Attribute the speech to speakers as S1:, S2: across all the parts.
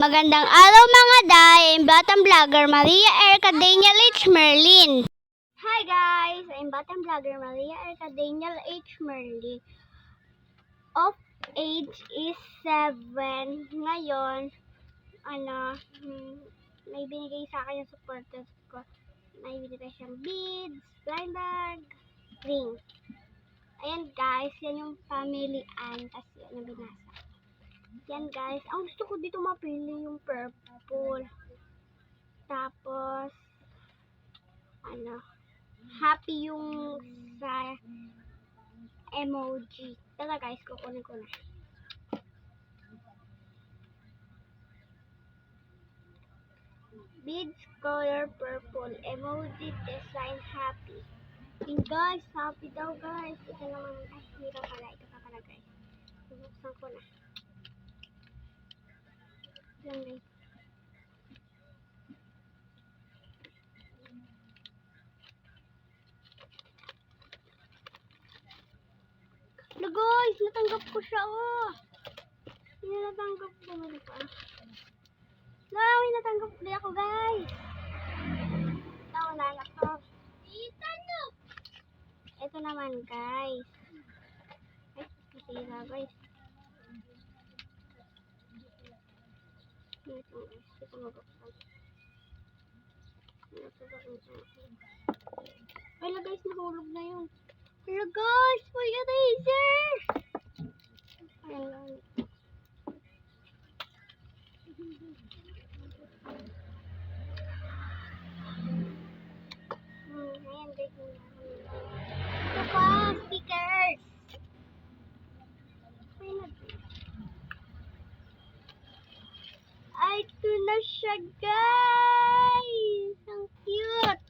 S1: Magandang araw mga day, I'm Batang Vlogger Maria Erica Daniel H. Merlin. Hi guys, I'm Batang Vlogger Maria Erica Daniel H. Merlin. Of age is 7. Ngayon, may binigay sa akin yung supporters ko. May binigay siyang beads, blind bag, ring. Ayan guys, yan yung family and tas yan yung binasa. Yan guys, ang gusto ko dito mapili yung purple. Tapos, happy yung sa emoji. Tara guys, kukunin ko na. Beads color purple, emoji design happy. Yung guys, happy daw guys. Ito naman, ito pala guys. Buksan ko na. Yan guys. Hello guys, natanggap ko siya natanggap ko pa. May natanggap din ako guys. Nauna ko. Ito naman guys. Ay, masira guys. Ito mabuksan. Wala guys, nahulog na yun. Hello guys, may eraser! Ayan. Ayan guys. Ito pa, stickers. Ay, ito na siya guys. Ang cute.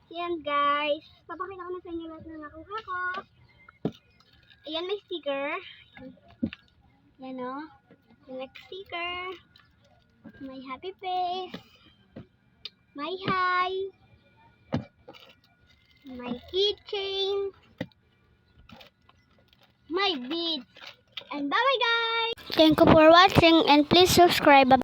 S1: Yan guys. Papakita ko na sa inyo lahat na nakuha ko. Ayan, may sticker. Yan o. The next sticker. May happy face. May hi. May keychain. May beads. And bye bye guys. Thank you for watching and please subscribe.